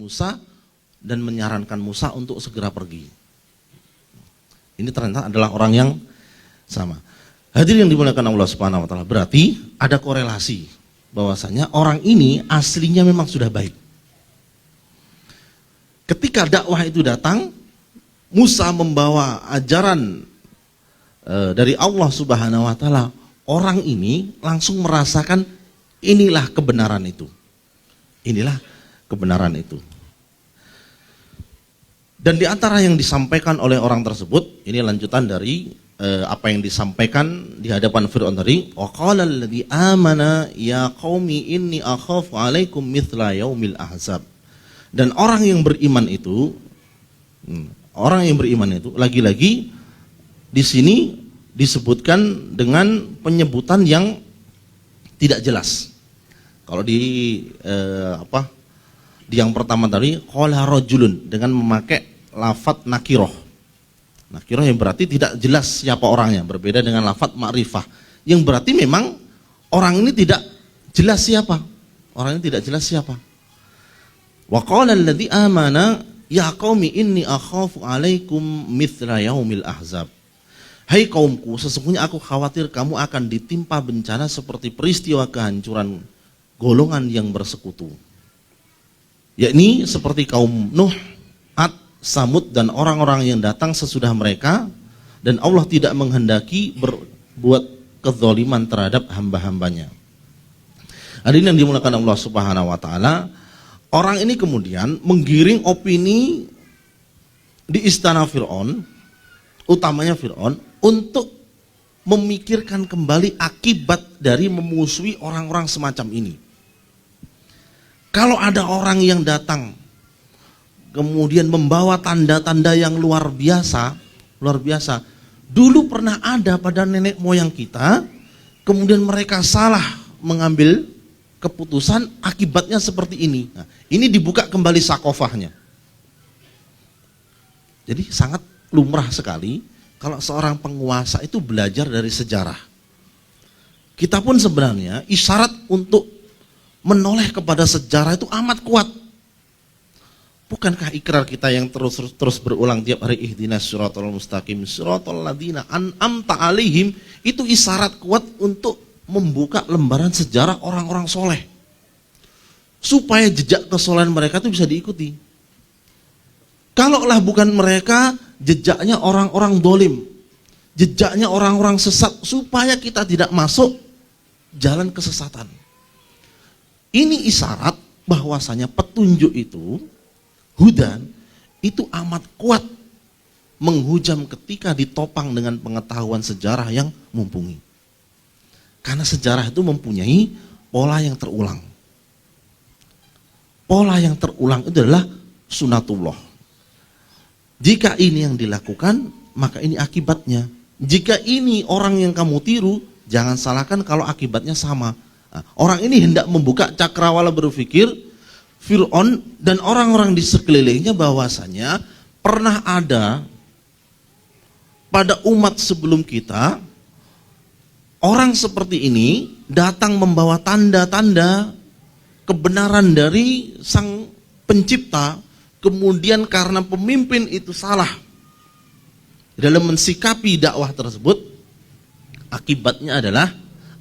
Musa dan menyarankan Musa untuk segera pergi. Ini ternyata adalah orang yang sama. Hadirin yang dimuliakan Allah Subhanahu wa taala, berarti ada korelasi bahwasanya orang ini aslinya memang sudah baik. Ketika dakwah itu datang, Musa membawa ajaran dari Allah Subhanahu wa taala, orang ini langsung merasakan inilah kebenaran itu. Inilah kebenaran itu. Dan di antara yang disampaikan oleh orang tersebut, ini lanjutan dari apa yang disampaikan di hadapan Fir'aun tadi. Wa qala alladzi amana ya qaumi inni akhafu 'alaikum mithla yaumil ahzab. Dan orang yang beriman itu lagi-lagi di sini disebutkan dengan penyebutan yang tidak jelas. Kalau di di yang pertama tadi qala rajulun dengan memakai lafadz nakiroh. Nakiroh yang berarti tidak jelas siapa orangnya, berbeda dengan lafadz ma'rifah yang berarti memang orang ini tidak jelas siapa. Orang ini tidak jelas siapa. Wa qala alladzi amana ya qaumi inni akhafu 'alaikum mithla yaumil ahzab. Hai kaumku, sesungguhnya aku khawatir kamu akan ditimpa bencana seperti peristiwa kehancuran golongan yang bersekutu. Yakni seperti kaum Nuh, Ad, Samud dan orang-orang yang datang sesudah mereka, dan Allah tidak menghendaki berbuat kezaliman terhadap hamba-hambanya. Hadirin yang dimuliakan Allah Subhanahu wa taala, orang ini kemudian menggiring opini di istana Fir'aun, utamanya Fir'aun, untuk memikirkan kembali akibat dari memusuhi orang-orang semacam ini. Kalau ada orang yang datang kemudian membawa tanda-tanda yang luar biasa, dulu pernah ada pada nenek moyang kita, kemudian mereka salah mengambil keputusan, akibatnya seperti ini. Nah, ini dibuka kembali sakofahnya. Jadi sangat lumrah sekali kalau seorang penguasa itu belajar dari sejarah. Kita pun sebenarnya isyarat untuk menoleh kepada sejarah itu amat kuat. Bukankah ikrar kita yang terus berulang tiap hari, ihdinas siratal mustaqim siratal ladzina an'amta alaihim, itu isyarat kuat untuk membuka lembaran sejarah orang-orang soleh, supaya jejak kesolehan mereka itu bisa diikuti. Kalaulah bukan mereka, jejaknya orang-orang dolim, jejaknya orang-orang sesat, supaya kita tidak masuk jalan kesesatan. Ini isyarat bahwasanya petunjuk itu, hudan, itu amat kuat menghujam ketika ditopang dengan pengetahuan sejarah yang mumpuni. Karena sejarah itu mempunyai pola yang terulang. Pola yang terulang itu adalah sunatullah. Jika ini yang dilakukan, maka ini akibatnya. Jika ini orang yang kamu tiru, jangan salahkan kalau akibatnya sama. Nah, orang ini hendak membuka cakrawala berpikir Fir'aun dan orang-orang di sekelilingnya bahwasanya pernah ada pada umat sebelum kita orang seperti ini datang membawa tanda-tanda kebenaran dari sang pencipta, kemudian karena pemimpin itu salah dalam mensikapi dakwah tersebut, akibatnya adalah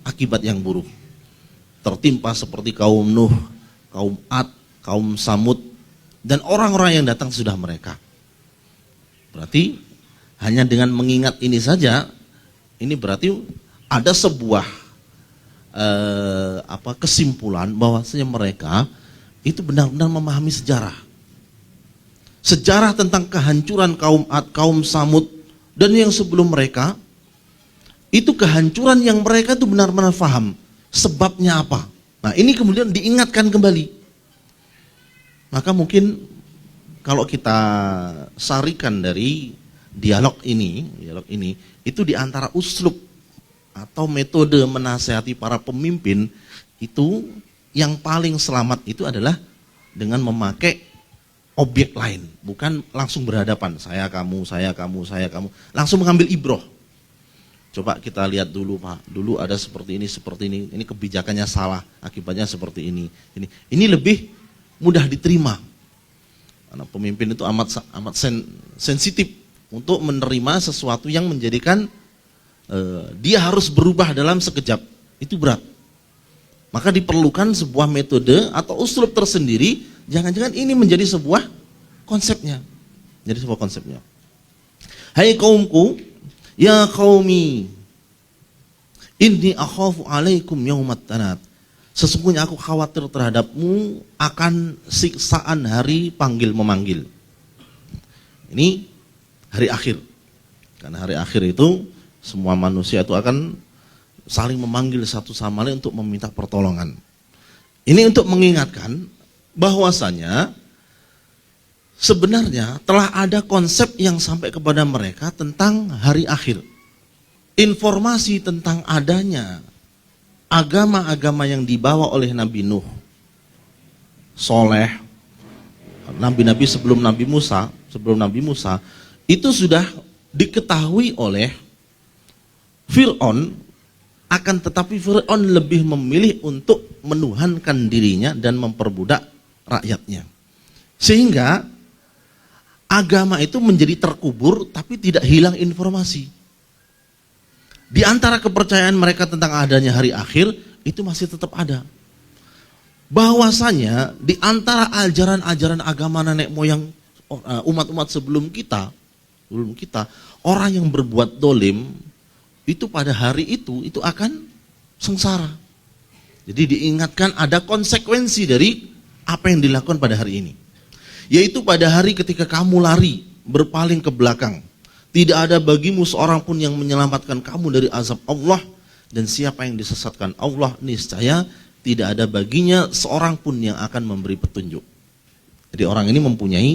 akibat yang buruk. Tertimpa seperti kaum Nuh, kaum Ad, kaum Samud, dan orang-orang yang datang sudah mereka. Berarti hanya dengan mengingat ini saja, ini berarti ada sebuah kesimpulan bahwasanya mereka itu benar-benar memahami sejarah. Sejarah tentang kehancuran kaum Ad, kaum Samud, dan yang sebelum mereka, itu kehancuran yang mereka itu benar-benar paham. Sebabnya apa? Nah, ini kemudian diingatkan kembali. Maka mungkin kalau kita sarikan dari dialog ini itu diantara uslub atau metode menasihati para pemimpin itu yang paling selamat itu adalah dengan memakai objek lain, bukan langsung berhadapan, saya kamu, langsung mengambil ibroh. Coba kita lihat dulu Pak, dulu ada seperti ini kebijakannya salah, akibatnya seperti ini. Ini lebih mudah diterima. Karena pemimpin itu amat sensitif untuk menerima sesuatu yang menjadikan dia harus berubah dalam sekejap. Itu berat. Maka diperlukan sebuah metode atau uslub tersendiri. Jangan-jangan ini menjadi sebuah konsepnya. Jadi sebuah konsepnya. Hai kaumku, ya qaumi, inni akhafu alaikum yaumat tanad. Sesungguhnya aku khawatir terhadapmu akan siksaan hari panggil memanggil. Ini hari akhir. Karena hari akhir itu semua manusia itu akan saling memanggil satu sama lain untuk meminta pertolongan. Ini untuk mengingatkan bahwasanya sebenarnya telah ada konsep yang sampai kepada mereka tentang hari akhir. Informasi tentang adanya agama-agama yang dibawa oleh Nabi Nuh, Soleh, nabi-nabi sebelum Nabi Musa, itu sudah diketahui oleh Fir'aun, akan tetapi Fir'aun lebih memilih untuk menuhankan dirinya dan memperbudak rakyatnya. Sehingga agama itu menjadi terkubur tapi tidak hilang informasi. Di antara kepercayaan mereka tentang adanya hari akhir itu masih tetap ada. Bahwasanya di antara ajaran-ajaran agama nenek moyang umat-umat sebelum kita, orang yang berbuat dolim itu pada hari itu akan sengsara. Jadi diingatkan ada konsekuensi dari apa yang dilakukan pada hari ini. Yaitu pada hari ketika kamu lari, berpaling ke belakang. Tidak ada bagimu seorang pun yang menyelamatkan kamu dari azab Allah. Dan siapa yang disesatkan Allah, niscaya tidak ada baginya seorang pun yang akan memberi petunjuk. Jadi orang ini mempunyai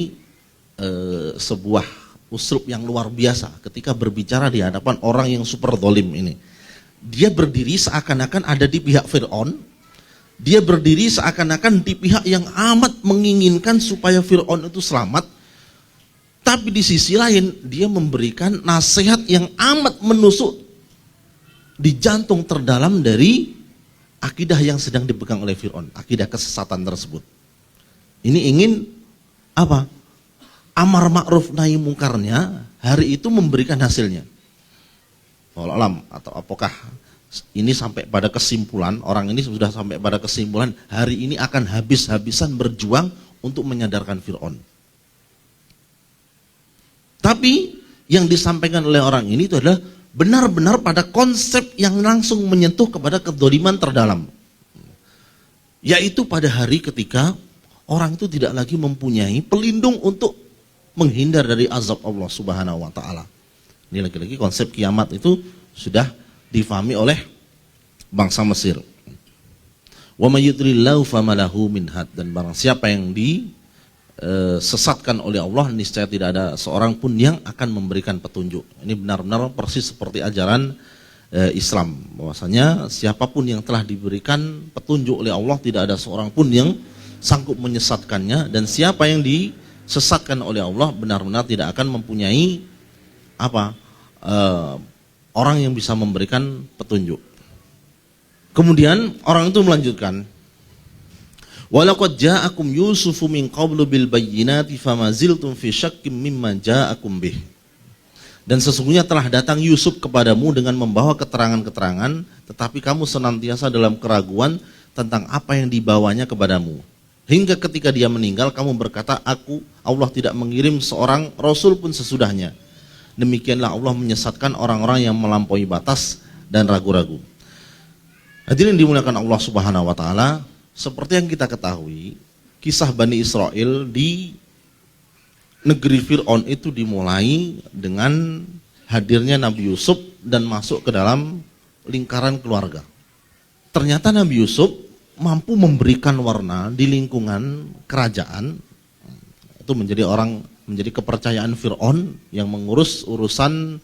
sebuah uslub yang luar biasa ketika berbicara di hadapan orang yang super zalim ini. Dia berdiri seakan-akan ada di pihak Fir'aun. Dia berdiri seakan-akan di pihak yang amat menginginkan supaya Fir'aun itu selamat. Tapi di sisi lain dia memberikan nasihat yang amat menusuk di jantung terdalam dari akidah yang sedang dipegang oleh Fir'aun, akidah kesesatan tersebut. Ini ingin apa? Amar ma'ruf nahi mungkarnya hari itu memberikan hasilnya. Wallahu alam, atau apakah ini sampai pada kesimpulan, orang ini sudah sampai pada kesimpulan hari ini akan habis-habisan berjuang untuk menyadarkan Fir'aun. Tapi yang disampaikan oleh orang ini itu adalah benar-benar pada konsep yang langsung menyentuh kepada kedzaliman terdalam. Yaitu pada hari ketika orang itu tidak lagi mempunyai pelindung untuk menghindar dari azab Allah Subhanahu wa taala. Ini lagi-lagi konsep kiamat itu sudah difahami oleh bangsa Mesir. Wa may yudlillahu famalahu min had, dan barang siapa yang disesatkan oleh Allah niscaya tidak ada seorang pun yang akan memberikan petunjuk. Ini benar-benar persis seperti ajaran Islam, bahwasanya siapapun yang telah diberikan petunjuk oleh Allah tidak ada seorang pun yang sanggup menyesatkannya, dan siapa yang disesatkan oleh Allah benar-benar tidak akan mempunyai orang yang bisa memberikan petunjuk. Kemudian orang itu melanjutkan, walaqad ja'akum Yusufu min qablu bil bayyinati famaziltum fi syakkim mimma ja'akum bih. Dan sesungguhnya telah datang Yusuf kepadamu dengan membawa keterangan-keterangan, tetapi kamu senantiasa dalam keraguan tentang apa yang dibawanya kepadamu. Hingga ketika dia meninggal kamu berkata, Allah tidak mengirim seorang rasul pun sesudahnya. Demikianlah Allah menyesatkan orang-orang yang melampaui batas dan ragu-ragu. Hadirin dimuliakan Allah Subhanahu wa taala, seperti yang kita ketahui, kisah Bani Israel di negeri Fir'aun itu dimulai dengan hadirnya Nabi Yusuf dan masuk ke dalam lingkaran keluarga. Ternyata Nabi Yusuf mampu memberikan warna di lingkungan kerajaan. Itu menjadi kepercayaan Fir'aun yang mengurus urusan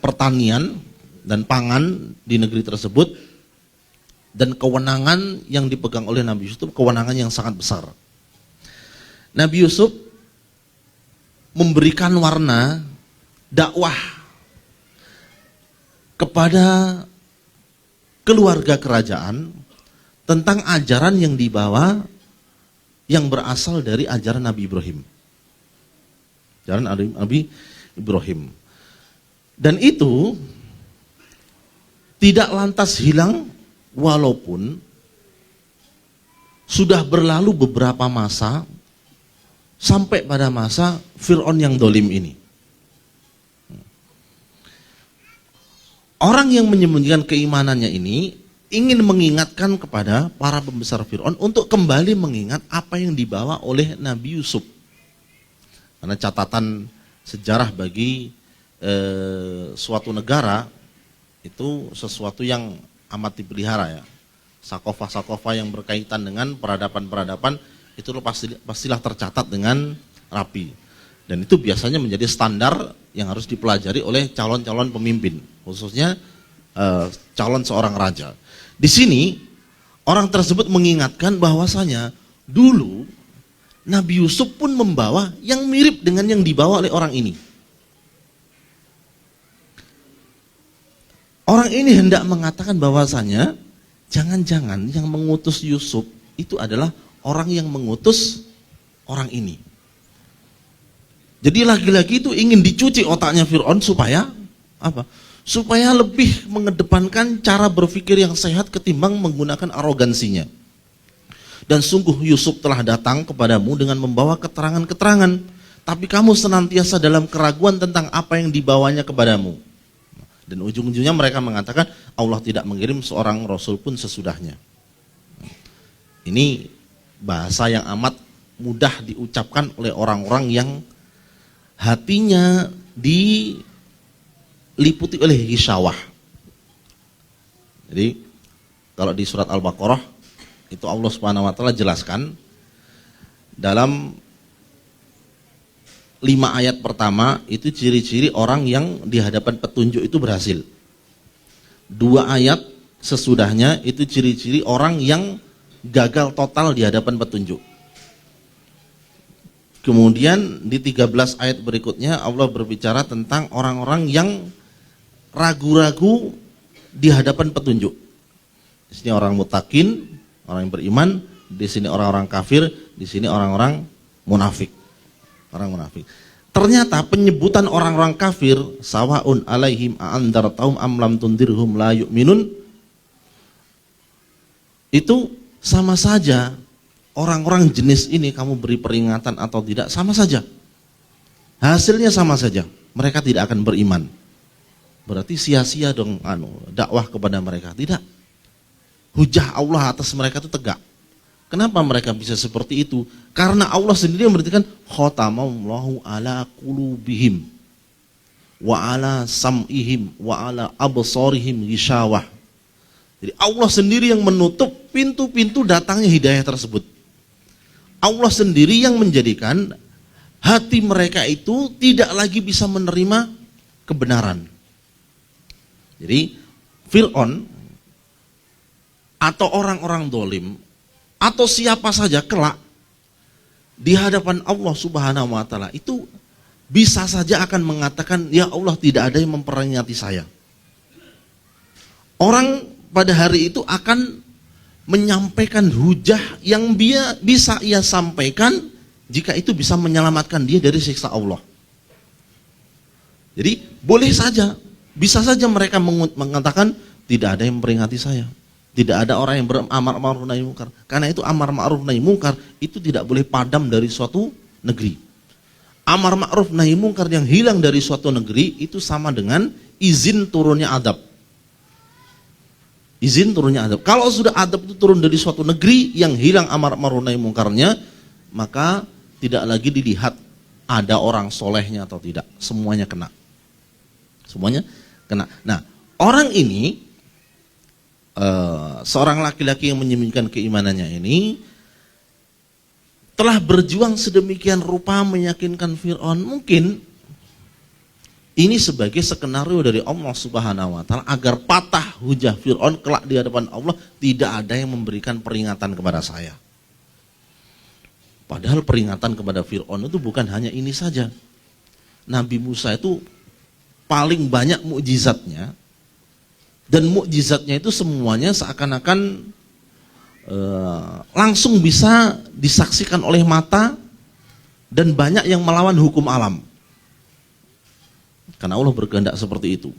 pertanian dan pangan di negeri tersebut, dan kewenangan yang dipegang oleh Nabi Yusuf kewenangan yang sangat besar. Nabi Yusuf memberikan warna dakwah kepada keluarga kerajaan tentang ajaran yang dibawa yang berasal dari ajaran Nabi Ibrahim. Ajaran Nabi Ibrahim. Dan itu tidak lantas hilang walaupun sudah berlalu beberapa masa sampai pada masa Fir'aun yang dolim ini. Orang yang menyembunyikan keimanannya ini ingin mengingatkan kepada para pembesar Fir'aun untuk kembali mengingat apa yang dibawa oleh Nabi Yusuf. Karena catatan sejarah bagi suatu negara itu sesuatu yang amat dipelihara ya. Sakofah-sakofah yang berkaitan dengan peradaban-peradaban itu pastilah tercatat dengan rapi. Dan itu biasanya menjadi standar yang harus dipelajari oleh calon-calon pemimpin, khususnya calon seorang raja. Di sini orang tersebut mengingatkan bahwasanya dulu Nabi Yusuf pun membawa yang mirip dengan yang dibawa oleh orang ini. Orang ini hendak mengatakan bahwasanya jangan-jangan yang mengutus Yusuf itu adalah orang yang mengutus orang ini. Jadi lagi-lagi itu ingin dicuci otaknya Fir'aun supaya apa? Supaya lebih mengedepankan cara berpikir yang sehat ketimbang menggunakan arogansinya. Dan sungguh Yusuf telah datang kepadamu dengan membawa keterangan-keterangan, tapi kamu senantiasa dalam keraguan tentang apa yang dibawanya kepadamu. Dan ujung-ujungnya mereka mengatakan Allah tidak mengirim seorang rasul pun sesudahnya. Ini bahasa yang amat mudah diucapkan oleh orang-orang yang hatinya diliputi oleh hisyawah. Jadi kalau di surat Al-Baqarah itu Allah Subhanahu wa taala jelaskan dalam 5 ayat pertama itu ciri-ciri orang yang di hadapan petunjuk itu berhasil. 2 ayat sesudahnya itu ciri-ciri orang yang gagal total di hadapan petunjuk. Kemudian di 13 ayat berikutnya Allah berbicara tentang orang-orang yang ragu-ragu di hadapan petunjuk. Di sini orang mutakin, orang yang beriman, di sini orang-orang kafir, di sini orang-orang munafik. Orang munafik. Ternyata penyebutan orang-orang kafir sawaun alaihim a'andartahum am lam tundirhum la yu'minun itu sama saja. Orang-orang jenis ini kamu beri peringatan atau tidak sama saja. Hasilnya sama saja. Mereka tidak akan beriman. Berarti sia-sia dong dakwah kepada mereka. Tidak. Hujah Allah atas mereka itu tegak. Kenapa mereka bisa seperti itu? Karena Allah sendiri memberitakan khatamallahu ala qulubihim wa ala sam'ihim wa ala absarihim ghisyawah. Jadi Allah sendiri yang menutup pintu-pintu datangnya hidayah tersebut. Allah sendiri yang menjadikan hati mereka itu tidak lagi bisa menerima kebenaran. Jadi Fir'aun atau orang-orang dolim atau siapa saja kelak di hadapan Allah Subhanahu wa taala itu bisa saja akan mengatakan, ya Allah tidak ada yang memperingati saya. Orang pada hari itu akan menyampaikan hujah yang bisa ia sampaikan jika itu bisa menyelamatkan dia dari siksa Allah. Jadi boleh saja, bisa saja mereka mengatakan tidak ada yang memperingati saya. Tidak ada orang yang beramar ma'ruf nahi munkar. Karena itu amar ma'ruf nahi munkar itu tidak boleh padam dari suatu negeri. Amar ma'ruf nahi munkar yang hilang dari suatu negeri itu sama dengan izin turunnya adab. Izin turunnya adab. Kalau sudah adab itu turun dari suatu negeri yang hilang amar ma'ruf nahi munkarnya, maka tidak lagi dilihat ada orang solehnya atau tidak. Semuanya kena. Semuanya kena. Nah, orang ini seorang laki-laki yang menyembunyikan keimanannya ini telah berjuang sedemikian rupa meyakinkan Fir'aun. Mungkin ini sebagai skenario dari Allah Subhanahu wa taala agar patah hujah Fir'aun kelak di hadapan Allah, tidak ada yang memberikan peringatan kepada saya. Padahal peringatan kepada Fir'aun itu bukan hanya ini saja. Nabi Musa itu paling banyak mukjizatnya. Dan mukjizatnya itu semuanya seakan-akan langsung bisa disaksikan oleh mata, dan banyak yang melawan hukum alam. Karena Allah berkehendak seperti itu.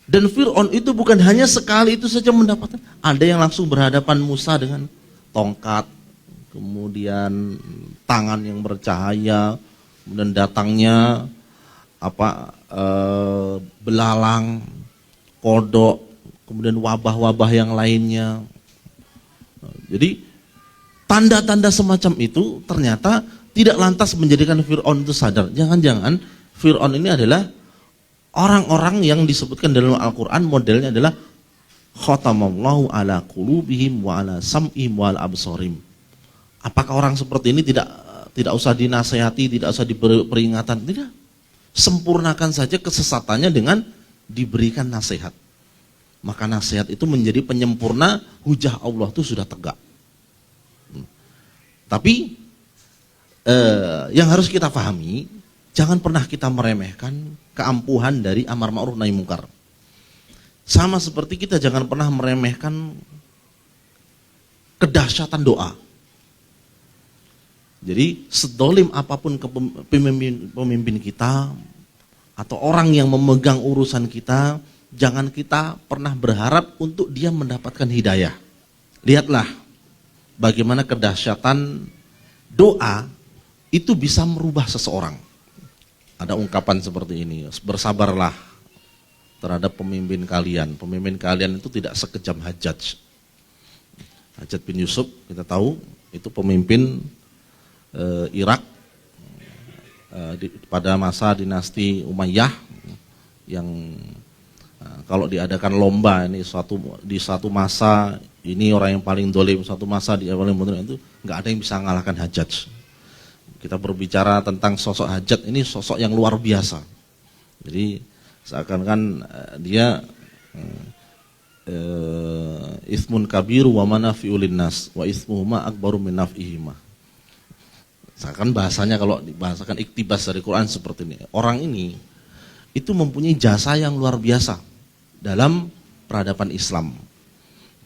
Dan Fir'aun itu bukan hanya sekali itu saja mendapatkan. Ada yang langsung berhadapan Musa dengan tongkat, kemudian tangan yang bercahaya, kemudian datangnya belalang, kodok, kemudian wabah-wabah yang lainnya. Jadi tanda-tanda semacam itu ternyata tidak lantas menjadikan Fir'aun itu sadar. Jangan-jangan Fir'aun ini adalah orang-orang yang disebutkan dalam Al-Quran, modelnya adalah khatamallahu ala qulubihim wa ala sam'ihim wa ala absarim. Apakah orang seperti ini tidak usah dinasehati, tidak usah diberi peringatan? Tidak. Sempurnakan saja kesesatannya dengan diberikan nasihat. Maka nasihat itu menjadi penyempurna, hujah Allah itu sudah tegak. Tapi yang harus kita pahami, jangan pernah kita meremehkan keampuhan dari amar ma'ruf nahi mungkar. Sama seperti kita jangan pernah meremehkan kedahsyatan doa. Jadi sedolim apapun pemimpin kita atau orang yang memegang urusan kita, jangan kita pernah berharap untuk dia mendapatkan hidayah. Lihatlah bagaimana kedahsyatan doa itu bisa merubah seseorang. Ada ungkapan seperti ini, bersabarlah terhadap pemimpin kalian. Pemimpin kalian itu tidak sekejam Hajjaj. Hajjaj bin Yusuf kita tahu itu pemimpin Irak pada masa dinasti Umayyah yang kalau diadakan lomba ini di suatu masa ini orang yang paling dolim, suatu masa dia paling benar itu nggak ada yang bisa mengalahkan Hajjaj. Kita berbicara tentang sosok Hajjaj, ini sosok yang luar biasa. Jadi seakan-akan dia ismun kabiru wa manafi'ul linnas wa ismuhuma akbaru min naf'ihima. Seakan bahasanya kalau dibahasakan iktibas dari Quran seperti ini. Orang ini itu mempunyai jasa yang luar biasa dalam peradaban Islam.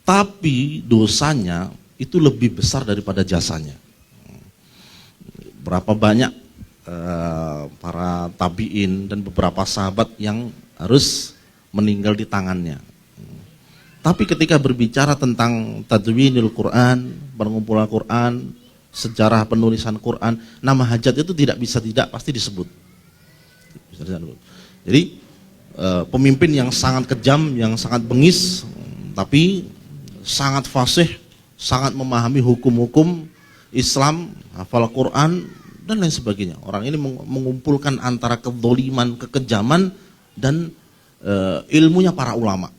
Tapi dosanya itu lebih besar daripada jasanya. Berapa banyak para tabi'in dan beberapa sahabat yang harus meninggal di tangannya. Tapi ketika berbicara tentang tadwinil Quran, pengumpulan Quran, sejarah penulisan Quran, nama Hajjaj itu tidak bisa tidak pasti disebut. Jadi pemimpin yang sangat kejam, yang sangat bengis, tapi sangat fasih, sangat memahami hukum-hukum Islam, hafal Quran dan lain sebagainya. Orang ini mengumpulkan antara kezaliman, kekejaman dan ilmunya para ulama.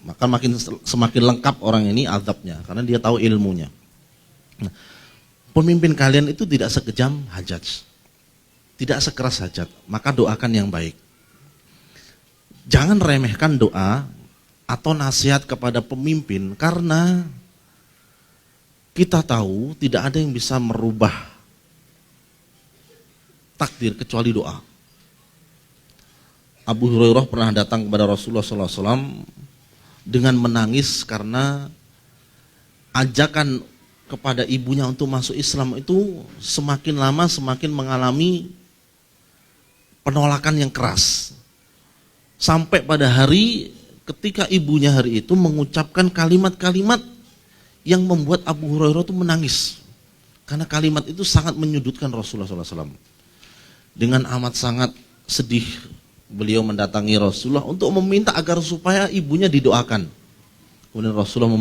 Maka semakin lengkap orang ini azabnya karena dia tahu ilmunya. Nah, pemimpin kalian itu tidak sekejam Hajjaj, tidak sekeras Hajjaj, maka doakan yang baik. Jangan remehkan doa atau nasihat kepada pemimpin karena kita tahu tidak ada yang bisa merubah takdir kecuali doa. Abu Hurairah pernah datang kepada Rasulullah SAW dengan menangis karena ajakan kepada ibunya untuk masuk Islam itu semakin lama semakin mengalami penolakan yang keras. Sampai pada hari ketika ibunya hari itu mengucapkan kalimat-kalimat yang membuat Abu Hurairah itu menangis. Karena kalimat itu sangat menyudutkan Rasulullah SAW. Dengan amat sangat sedih beliau mendatangi Rasulullah untuk meminta agar supaya ibunya didoakan. Kemudian Rasulullah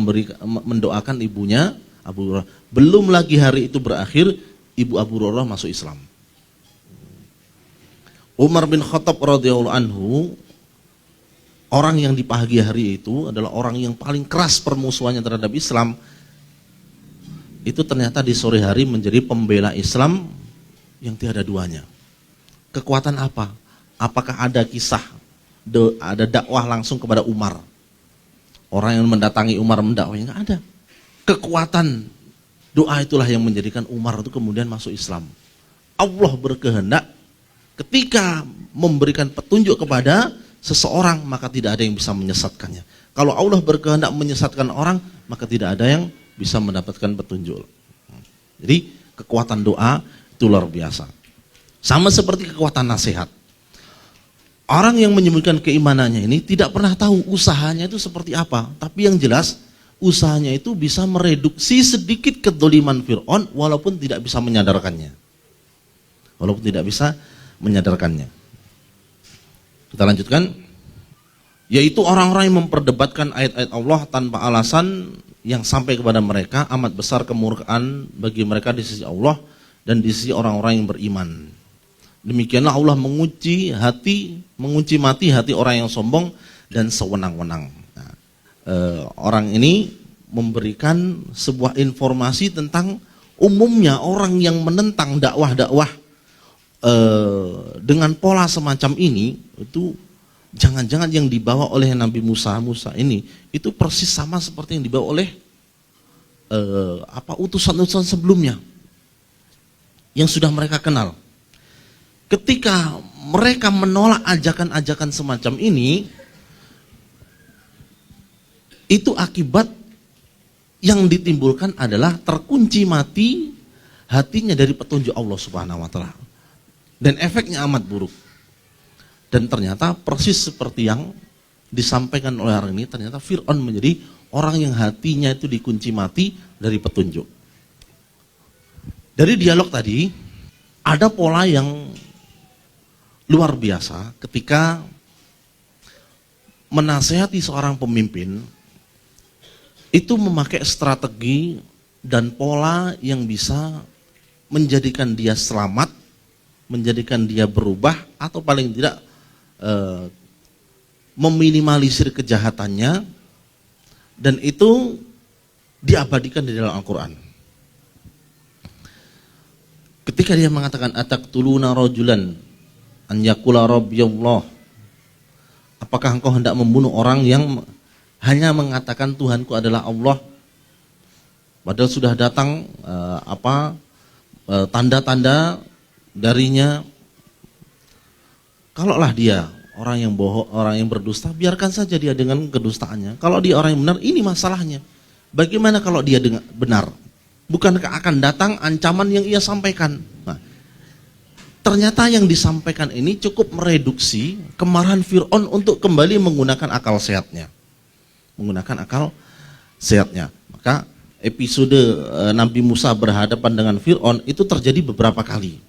mendoakan ibunya Abu Hurairah. Belum lagi hari itu berakhir, ibu Abu Hurairah masuk Islam. Umar bin Khattab radhiyallahu anhu, orang yang di pagi hari itu adalah orang yang paling keras permusuhannya terhadap Islam. Itu ternyata di sore hari menjadi pembela Islam yang tiada duanya. Kekuatan apa? Apakah ada kisah, ada dakwah langsung kepada Umar? Orang yang mendatangi Umar mendakwahnya enggak ada. Kekuatan doa itulah yang menjadikan Umar itu kemudian masuk Islam. Allah berkehendak ketika memberikan petunjuk kepada seseorang maka tidak ada yang bisa menyesatkannya. Kalau Allah berkehendak menyesatkan orang maka tidak ada yang bisa mendapatkan petunjuk. Jadi kekuatan doa itu luar biasa. Sama seperti kekuatan nasihat. Orang yang menyembunyikan keimanannya ini tidak pernah tahu usahanya itu seperti apa. Tapi yang jelas usahanya itu bisa mereduksi sedikit kedoliman Fir'aun walaupun tidak bisa menyadarkannya. Walaupun tidak bisa menyadarkannya. Kita lanjutkan. Yaitu orang-orang yang memperdebatkan ayat-ayat Allah tanpa alasan yang sampai kepada mereka amat besar kemurkaan bagi mereka di sisi Allah dan di sisi orang-orang yang beriman. Demikianlah Allah mengunci mati hati orang yang sombong dan sewenang-wenang. Nah, orang ini memberikan sebuah informasi tentang umumnya orang yang menentang dakwah-dakwah dengan pola semacam ini, itu jangan-jangan yang dibawa oleh Nabi Musa ini itu persis sama seperti yang dibawa oleh utusan-utusan sebelumnya yang sudah mereka kenal. Ketika mereka menolak ajakan-ajakan semacam ini, itu akibat yang ditimbulkan adalah terkunci mati hatinya dari petunjuk Allah Subhanahu wa taala. Dan efeknya amat buruk. Dan ternyata persis seperti yang disampaikan oleh orang ini, ternyata Fir'aun menjadi orang yang hatinya itu dikunci mati dari petunjuk. Dari dialog tadi, ada pola yang luar biasa ketika menasehati seorang pemimpin, itu memakai strategi dan pola yang bisa menjadikan dia selamat, menjadikan dia berubah, atau paling tidak meminimalisir kejahatannya, dan itu diabadikan di dalam Al-Quran. Ketika dia mengatakan ataqtuluna rajulan an yaqula rabbiyallah, apakah engkau hendak membunuh orang yang hanya mengatakan Tuhanku adalah Allah, padahal sudah datang tanda-tanda darinya. Kalaulah dia orang yang bohong, orang yang berdusta, biarkan saja dia dengan kedustaannya. Kalau dia orang yang benar, ini masalahnya. Bagaimana kalau dia benar? Bukankah akan datang ancaman yang ia sampaikan? Nah, ternyata yang disampaikan ini cukup mereduksi kemarahan Fir'aun untuk kembali menggunakan akal sehatnya. Maka episode Nabi Musa berhadapan dengan Fir'aun itu terjadi beberapa kali.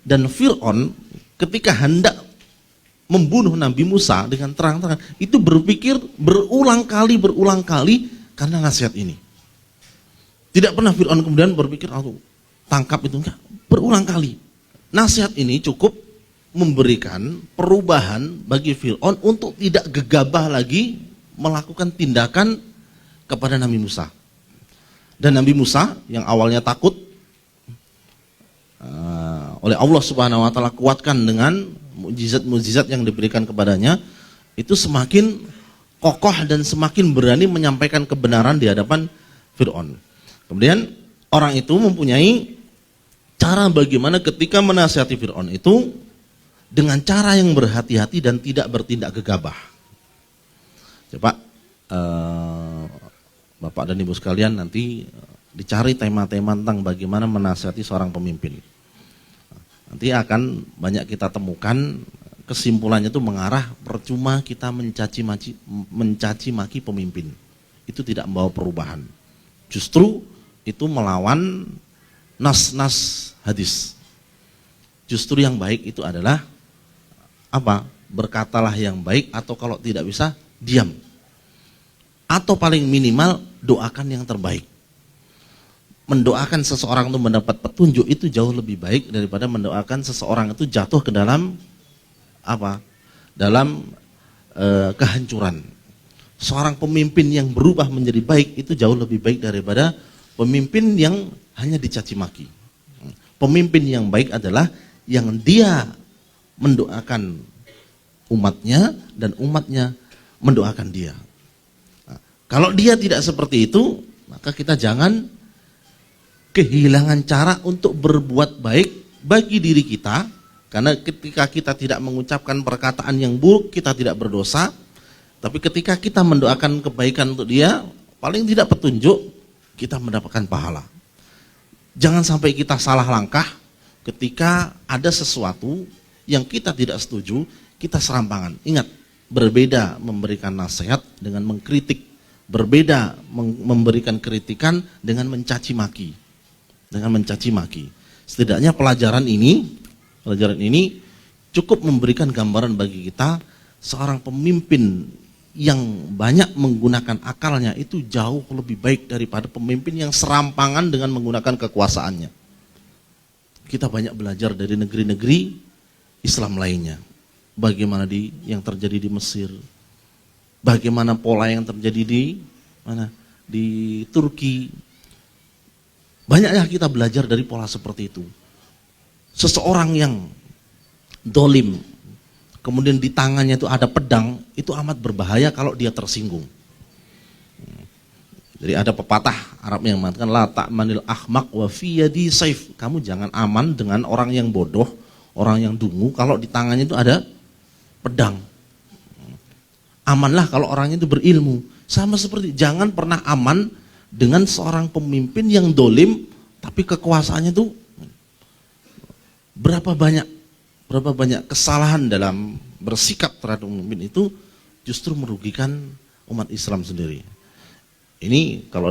Dan Fir'aun ketika hendak membunuh Nabi Musa dengan terang-terangan, itu berpikir berulang kali karena nasihat ini. Tidak pernah Fir'aun kemudian berpikir aku tangkap itu, enggak, berulang kali. Nasihat ini cukup memberikan perubahan bagi Fir'aun untuk tidak gegabah lagi melakukan tindakan kepada Nabi Musa. Dan Nabi Musa yang awalnya takut, oleh Allah Subhanahu wa taala kuatkan dengan mukjizat-mukjizat yang diberikan kepadanya, itu semakin kokoh dan semakin berani menyampaikan kebenaran di hadapan Fir'aun. Kemudian orang itu mempunyai cara bagaimana ketika menasihati Fir'aun itu dengan cara yang berhati-hati dan tidak bertindak gegabah. Coba Bapak dan Ibu sekalian nanti dicari tema-tema tentang bagaimana menasihati seorang pemimpin. Nanti akan banyak kita temukan kesimpulannya itu mengarah percuma kita mencaci maki pemimpin. Itu tidak membawa perubahan. Justru itu melawan nas-nas hadis. Justru yang baik itu adalah apa? Berkatalah yang baik, atau kalau tidak bisa diam. Atau paling minimal doakan yang terbaik. Mendoakan seseorang itu mendapat petunjuk itu jauh lebih baik daripada mendoakan seseorang itu jatuh ke dalam apa? Dalam kehancuran. Seorang pemimpin yang berubah menjadi baik itu jauh lebih baik daripada pemimpin yang hanya dicaci maki. Pemimpin yang baik adalah yang dia mendoakan umatnya dan umatnya mendoakan dia. Nah, kalau dia tidak seperti itu, maka kita jangan kehilangan cara untuk berbuat baik bagi diri kita, karena ketika kita tidak mengucapkan perkataan yang buruk, kita tidak berdosa. Tapi ketika kita mendoakan kebaikan untuk dia, paling tidak petunjuk, kita mendapatkan pahala. Jangan sampai kita salah langkah ketika ada sesuatu yang kita tidak setuju, kita serampangan. Ingat, berbeda memberikan nasihat dengan mengkritik, berbeda memberikan kritikan dengan mencaci maki. Setidaknya pelajaran ini cukup memberikan gambaran bagi kita, seorang pemimpin yang banyak menggunakan akalnya itu jauh lebih baik daripada pemimpin yang serampangan dengan menggunakan kekuasaannya. Kita banyak belajar dari negeri-negeri Islam lainnya. Bagaimana yang terjadi di Mesir, bagaimana pola yang terjadi di Turki. Banyaknya kita belajar dari pola seperti itu. Seseorang yang dolim, kemudian di tangannya itu ada pedang, itu amat berbahaya kalau dia tersinggung. Jadi ada pepatah Arab yang mengatakan, la ta'manil ahmaq wa fi yadi saif. Kamu jangan aman dengan orang yang bodoh, orang yang dungu, kalau di tangannya itu ada pedang. Amanlah kalau orangnya itu berilmu. Sama seperti jangan pernah aman dengan seorang pemimpin yang dolim, tapi kekuasaannya itu berapa banyak kesalahan dalam bersikap terhadap pemimpin itu justru merugikan umat Islam sendiri. Ini kalau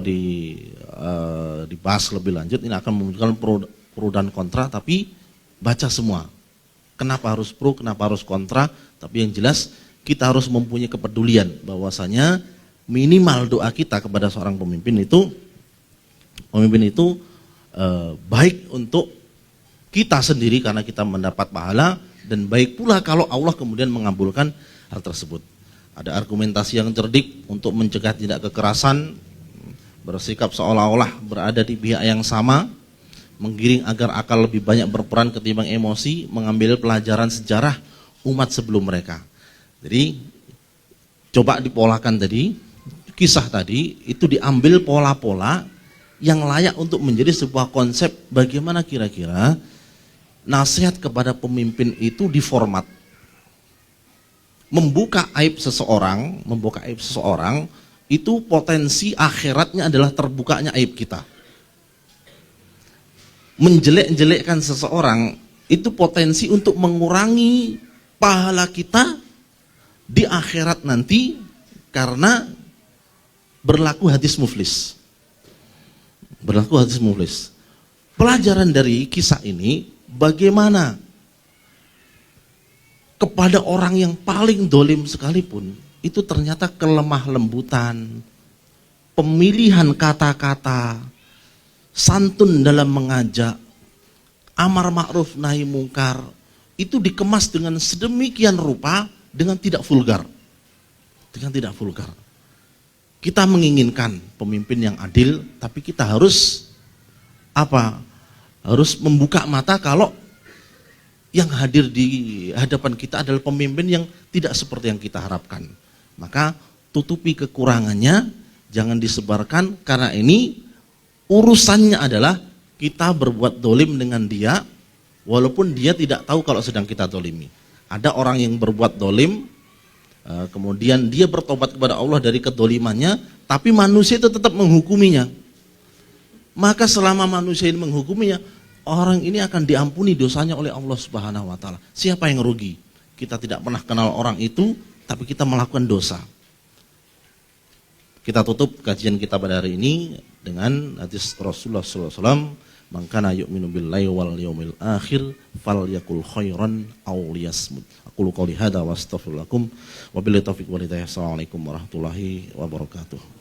dibahas lebih lanjut, ini akan menunjukkan pro dan kontra, tapi baca semua. Kenapa harus pro, kenapa harus kontra, tapi yang jelas kita harus mempunyai kepedulian bahwasanya minimal doa kita kepada seorang pemimpin itu baik untuk kita sendiri karena kita mendapat pahala, dan baik pula kalau Allah kemudian mengabulkan hal tersebut. Ada argumentasi yang cerdik untuk mencegah tindak kekerasan, bersikap seolah-olah berada di pihak yang sama, menggiring agar akal lebih banyak berperan ketimbang emosi, mengambil pelajaran sejarah umat sebelum mereka. Jadi coba dipolakan tadi, kisah tadi itu diambil pola-pola yang layak untuk menjadi sebuah konsep bagaimana kira-kira nasihat kepada pemimpin itu diformat. Membuka aib seseorang itu potensi akhiratnya adalah terbukanya aib kita. Menjelek-jelekkan seseorang itu potensi untuk mengurangi pahala kita di akhirat nanti karena berlaku hadis muflis. Pelajaran dari kisah ini, bagaimana kepada orang yang paling dolim sekalipun, itu ternyata kelemah lembutan, pemilihan kata-kata, santun dalam mengajak, amar ma'ruf nahi mungkar, itu dikemas dengan sedemikian rupa dengan tidak vulgar. Kita menginginkan pemimpin yang adil, tapi kita harus harus membuka mata kalau yang hadir di hadapan kita adalah pemimpin yang tidak seperti yang kita harapkan. Maka tutupi kekurangannya, jangan disebarkan, karena ini urusannya adalah kita berbuat dolim dengan dia, walaupun dia tidak tahu kalau sedang kita dolimi. Ada orang yang berbuat dolim, kemudian dia bertobat kepada Allah dari kedolimannya, tapi manusia itu tetap menghukuminya. Maka selama manusia ini menghukuminya, orang ini akan diampuni dosanya oleh Allah Subhanahu wa taala. Siapa yang rugi? Kita tidak pernah kenal orang itu, tapi kita melakukan dosa. Kita tutup kajian kita pada hari ini dengan hadis Rasulullah sallallahu alaihi wasallam, "Man kana yu'minu billahi wal yawmil akhir falyakul khairan aw liyasmut." Aqulu qouli hadza wa astaghfirullakum wa billahi taufiq wal hidayah. Assalamualaikum warahmatullahi wabarakatuh.